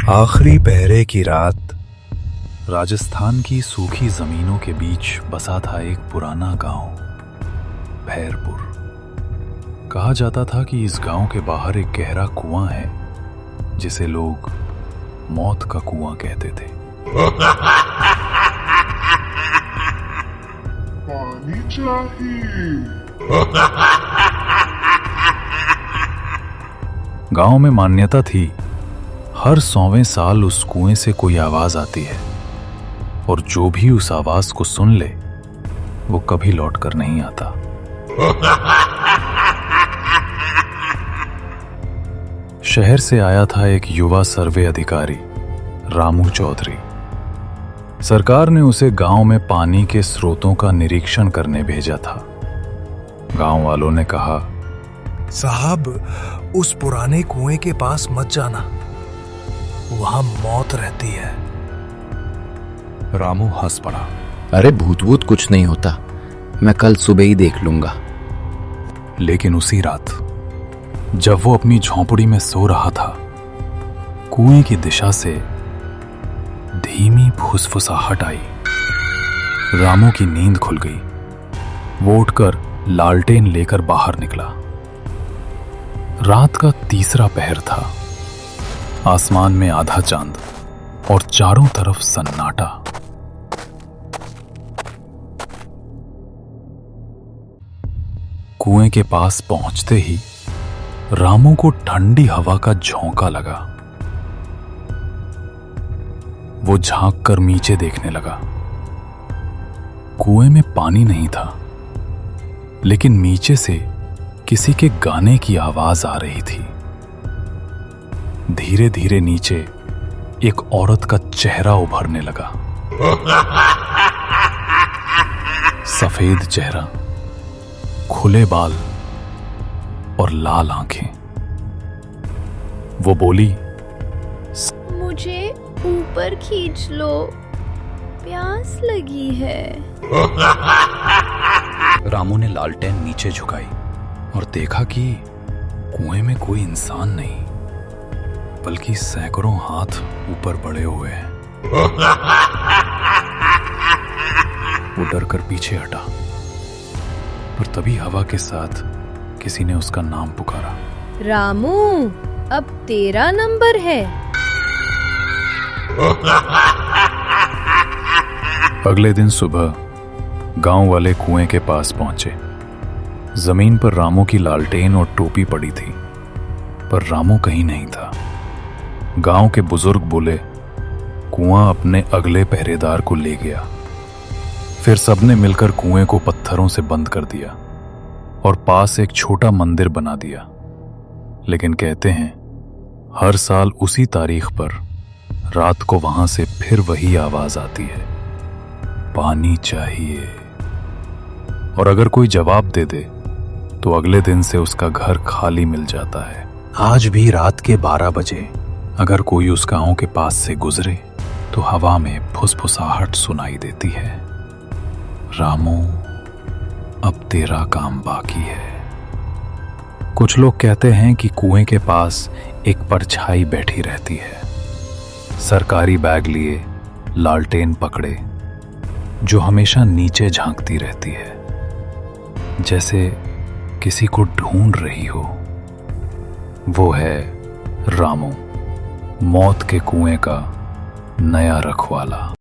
आखिरी पहरे की रात। राजस्थान की सूखी जमीनों के बीच बसा था एक पुराना गांव, भैरपुर। कहा जाता था कि इस गांव के बाहर एक गहरा कुआं है जिसे लोग मौत का कुआं कहते थे। पानी चाहिए। गांव में मान्यता थी, हर 100वें साल उस कुएं से कोई आवाज आती है और जो भी उस आवाज को सुन ले वो कभी लौट कर नहीं आता। शहर से आया था एक युवा सर्वे अधिकारी, रामू चौधरी। सरकार ने उसे गांव में पानी के स्रोतों का निरीक्षण करने भेजा था। गांव वालों ने कहा, साहब, उस पुराने कुएं के पास मत जाना, वहां मौत रहती है। रामू हंस पड़ा। अरे भूत कुछ नहीं होता, मैं कल सुबह ही देख लूंगा। लेकिन उसी रात जब वो अपनी झोंपड़ी में सो रहा था, कुएं की दिशा से धीमी फुसफुसाहट आई। रामू की नींद खुल गई। वो उठकर लालटेन लेकर बाहर निकला। रात का तीसरा पहर था। आसमान में आधा चांद और चारों तरफ सन्नाटा। कुएं के पास पहुंचते ही रामू को ठंडी हवा का झोंका लगा। वो झांक कर नीचे देखने लगा। कुएं में पानी नहीं था, लेकिन नीचे से किसी के गाने की आवाज आ रही थी। धीरे धीरे नीचे एक औरत का चेहरा उभरने लगा। सफेद चेहरा, खुले बाल और लाल आंखें। वो बोली, मुझे ऊपर खींच लो, प्यास लगी है। रामू ने लालटेन नीचे झुकाई और देखा कि कुएं में कोई इंसान नहीं, बल्कि सैकड़ों हाथ ऊपर बढ़े हुए हैं। वो डर कर पीछे हटा, पर तभी हवा के साथ किसी ने उसका नाम पुकारा। रामू, अब तेरा नंबर है। अगले दिन सुबह गांव वाले कुएं के पास पहुंचे। जमीन पर रामू की लालटेन और टोपी पड़ी थी, पर रामू कहीं नहीं था। गांव के बुजुर्ग बोले, कुआं अपने अगले पहरेदार को ले गया। फिर सबने मिलकर कुएं को पत्थरों से बंद कर दिया और पास एक छोटा मंदिर बना दिया। लेकिन कहते हैं, हर साल उसी तारीख पर रात को वहां से फिर वही आवाज आती है, पानी चाहिए। और अगर कोई जवाब दे दे तो अगले दिन से उसका घर खाली मिल जाता है। आज भी रात के 12 बजे अगर कोई उस गांव के पास से गुजरे तो हवा में फुसफुसाहट सुनाई देती है, रामू, अब तेरा काम बाकी है। कुछ लोग कहते हैं कि कुएं के पास एक परछाई बैठी रहती है, सरकारी बैग लिए, लालटेन पकड़े, जो हमेशा नीचे झांकती रहती है, जैसे किसी को ढूंढ रही हो। वो है रामू, मौत के कुएं का नया रखवाला।